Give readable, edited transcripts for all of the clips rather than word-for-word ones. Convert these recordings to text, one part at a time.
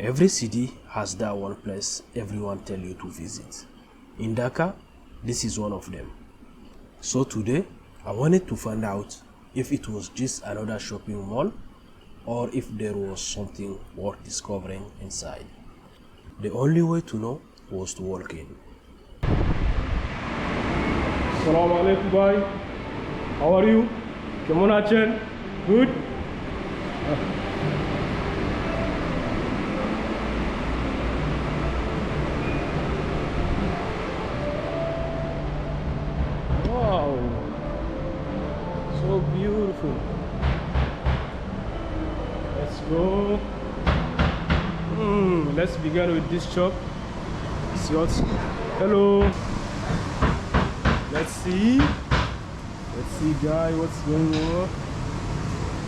Every city has that one place everyone tell you to visit. In Dhaka, this is one of them. So today, I wanted to find out if it was just another shopping mall or if there was something worth discovering inside. The only way to know was to walk in. Assalamu alaikum, bhai. How are you? Kemon achen? Good? Wow. So beautiful. Let's go. Let's begin with this shop. See what's... Hello. Let's see guy, what's going on.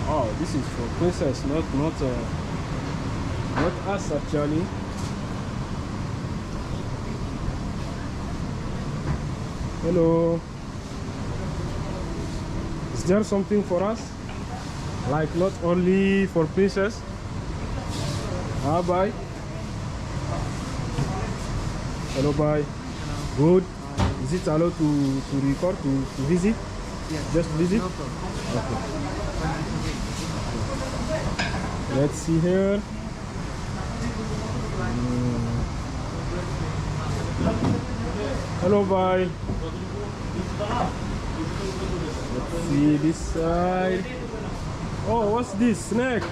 Oh, this is for princess, not us actually. Hello, is there something for us, like not only for princess? Bye. Hello, bye. Good. Is it allowed to record, to visit? Yes. Just visit? No problem. Okay. Let's see here. Hello, bye. Let's see this side. Oh, what's this? Snake?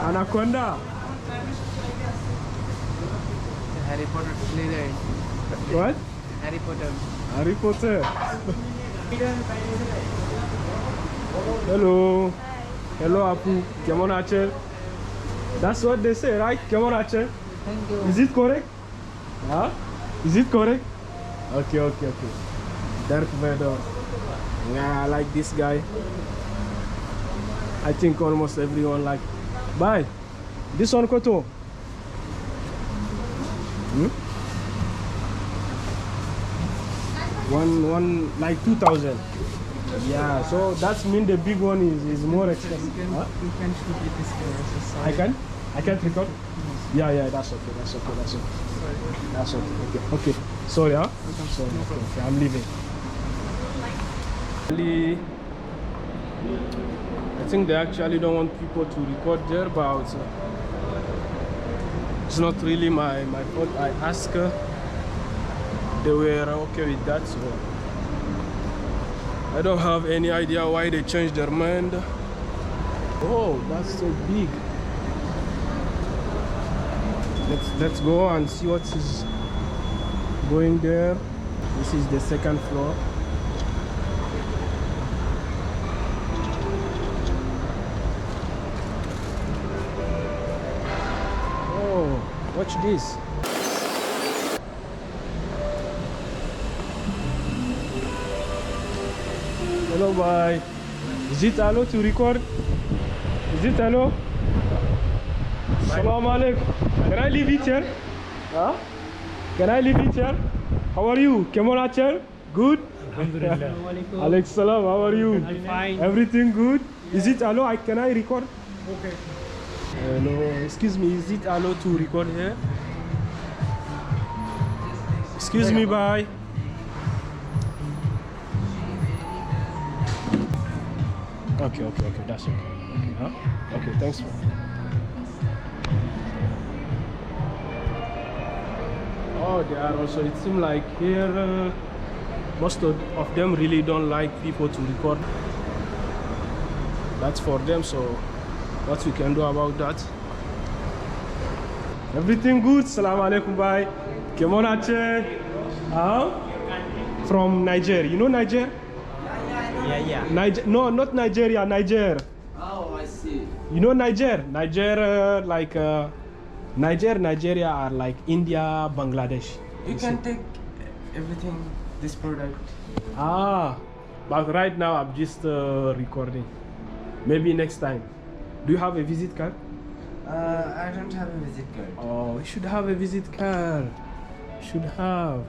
Anaconda. Harry Potter Slytherin. What? Harry Potter. Harry Potter. Hello. Hello, Apu. Kemon achen? That's what they say, right? Kemon achen? Thank you. Is it correct? Huh? Is it correct? Okay. Darth Vader. Yeah, I like this guy. I think almost everyone like. Bye. This one koto. One like 2,000. Yeah, so that's mean the big one is more expensive. You can shoot with this camera. So sorry. I can't record. Yeah, that's okay. Sorry. That's okay. Sorry, huh? Sorry. Okay, I'm leaving. I think they actually don't want people to record there, but it's not really my fault. I asked her. They were okay with that, so I don't have any idea why they changed their mind. Oh, that's so big. Let's go and see what is going there. This is the second floor. Oh, watch this. Hello, bye. Is it allowed to record? Is it allowed? Assalamu alaikum. Can I leave it here? Huh? Can I leave it here? How are you? Kemon achen? Good? Alhamdulillah. Alex salam, how are you? I'm fine. Everything good? Is it allowed? Can I record? Okay. Hello, excuse me, is it allowed to record here? Excuse me, bye. Okay, that's okay. Okay, huh? Okay, thanks for. Oh, they are also, it seems like here, most of them really don't like people to record. That's for them, so what we can do about that? Everything good? Salam alaikum, bye. Kemon achen? From Niger. You know Niger? Yeah. Niger? No, not Nigeria, Niger. Oh, I see. You know Niger? Niger, Nigeria are like India, Bangladesh. You can take everything, this product. But right now I'm just recording. Maybe next time. Do you have a visit card? I don't have a visit card. Oh, we should have a visit card. Should have.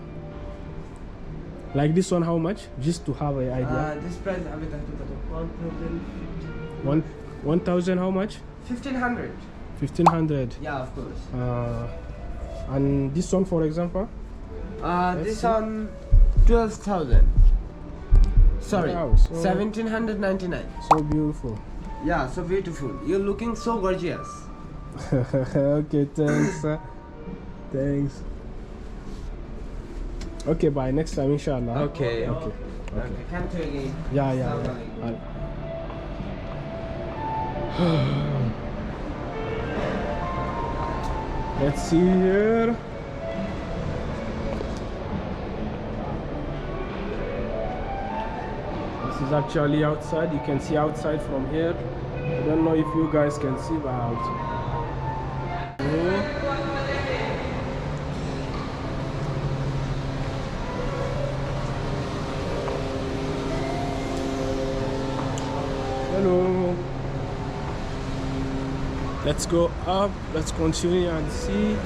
Like this one, how much? Just to have an idea. This price, 1,000. 1,000 how much? 1,500. 1500. Yeah, of course. And this one, for example? This on 12,000. Sorry, Wow, so 1799. so beautiful. Yeah, so beautiful. You're looking so gorgeous. Okay, thanks. Thanks. Okay, bye. Next time, inshallah. Okay. Okay. Okay, come to again. Yeah, yeah. Assalamualaikum. Let's see here. This is actually outside. You can see outside from here. I don't know if you guys can see, but outside. Hello. Let's go up. Let's continue and see.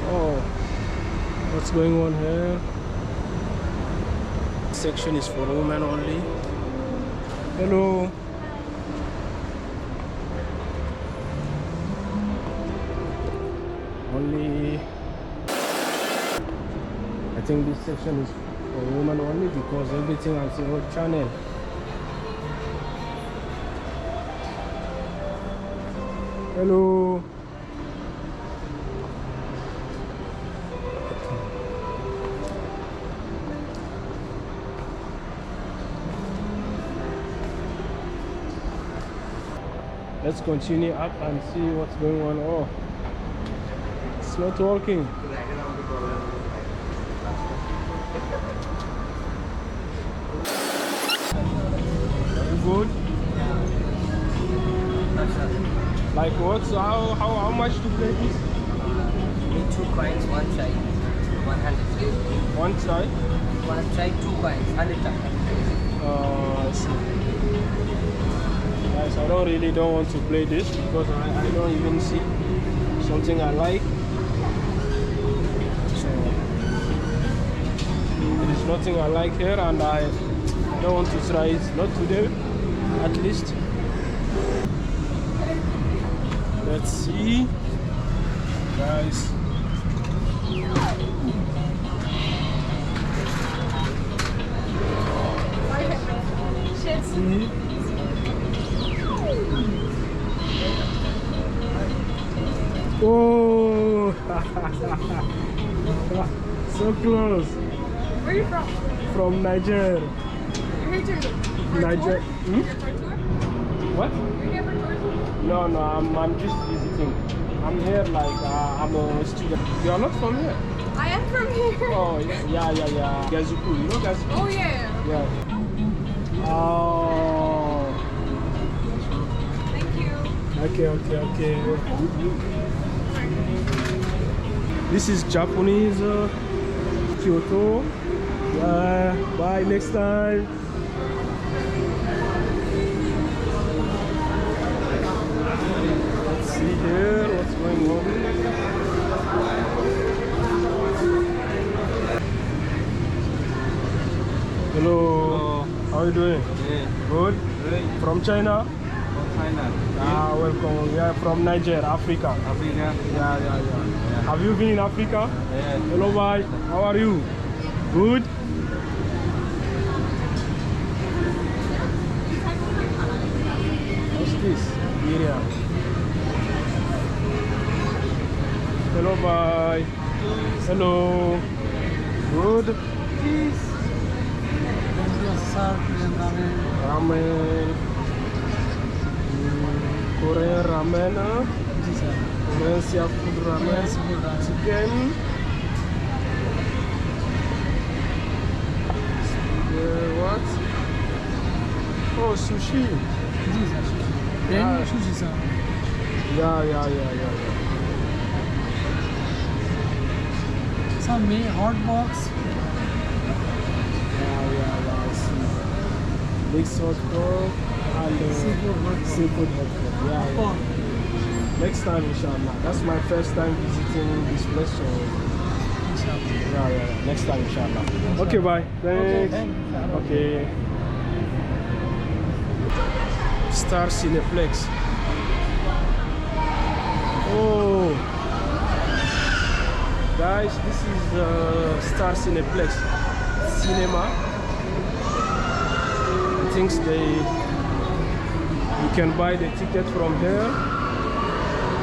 Oh, what's going on here? This section is for women only. Hello. Only. I think this section is for women only because everything on the road channel. Hello. Let's continue up and see what's going on. Oh, it's not working. Good. Like what? So how much to play this? Need 2 coins, one side, 100. One side? One side, 2 coins, 100 taka. I see. Guys, I don't want to play this because I don't even see something I like. So there is nothing I like here, and I don't want to try it. Not today, at least. Let's see, guys. See? Oh, so close. Where are you from? From Niger. You're here to Niger. You're here for a tour? What? You're here for a tour? No, I'm just visiting. I'm here like I'm a student. You are not from here? I am from here. Oh, yeah. Gazuku, you know Gazuku? Oh, yeah. Yeah. Oh. Thank you. Okay. This is Japanese Kyoto. Bye, next time. Let's see here what's going on. Hello. How are you doing? Yeah. Good? Great. From China? From China. Welcome. Yeah, from Niger, Africa. Africa. Yeah. Have you been in Africa? Yeah. Hello, bye. How are you? Good? What's this? Area. Hello, bye. Hello. Good? Ramen. Korean ramen. Korean seafood ramen. Chicken. What? Oh, sushi. Yeah. Some hot box. Yeah, I see. Mixed hot dog and seafood hot dog. Yeah. Next time, inshallah. That's my first time visiting this place, so yeah. Next time, inshallah. Okay, bye. Thanks. Okay. Star Cineplex. Oh, guys, this is Star Cineplex cinema. I think you can buy the ticket from here.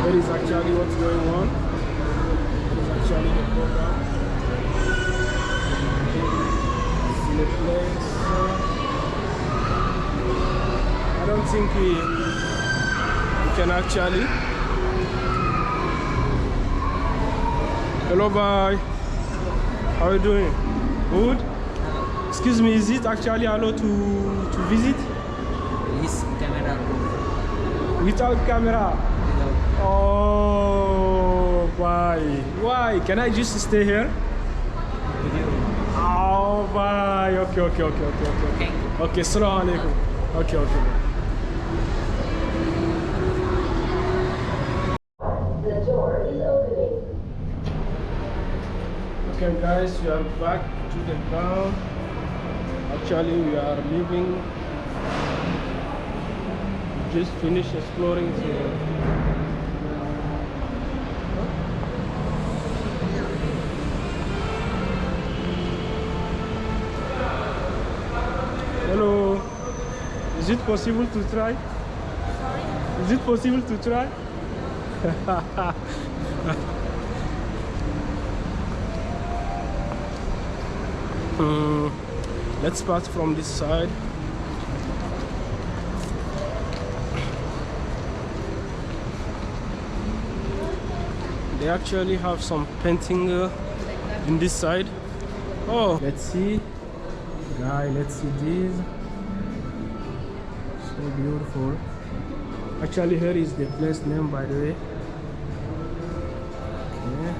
That is actually what's going on. That is actually the program. Cineplex. I don't think we can actually. Hello, bye. How are you doing? Good? Excuse me, is it actually allowed to visit? Yes, camera. Without camera? Without. Oh, why? Why? Can I just stay here? Video. Oh, bye. Okay. Okay, assalamu alaikum. Okay. The door is opening. Okay, guys, we are back to the ground. Actually, we are leaving. We just finished exploring. Hello. Is it possible to try? Sorry? Is it possible to try? Let's start from this side. They actually have some painting in this side. Oh, let's see, guys. Let's see this. So beautiful. Actually, here is the place name, by the way. Okay.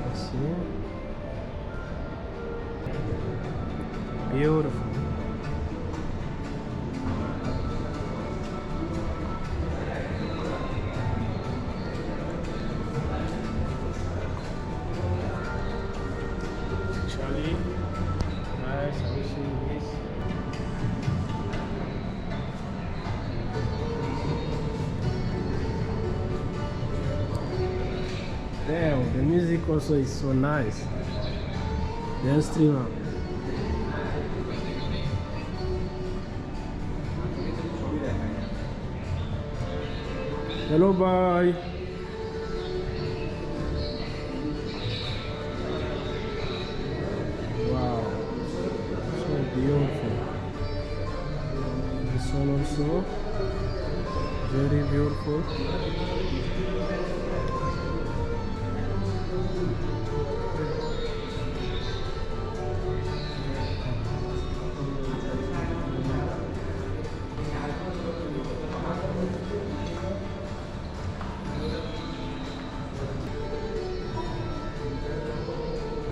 Let's see. Beautiful. Actually, nice. I will show you this. Damn, the music also is so nice. The streamer. Hello, bye. Wow, so beautiful. This one also very beautiful.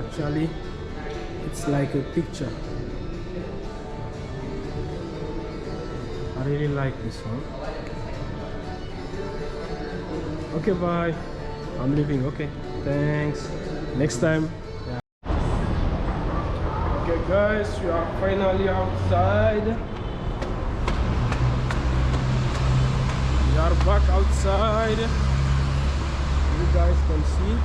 Actually, it's like a picture. I really like this one. Okay, bye. I'm leaving. Okay, thanks. Next time. Yeah. Okay, guys, we are finally outside. We are back outside. You guys can see.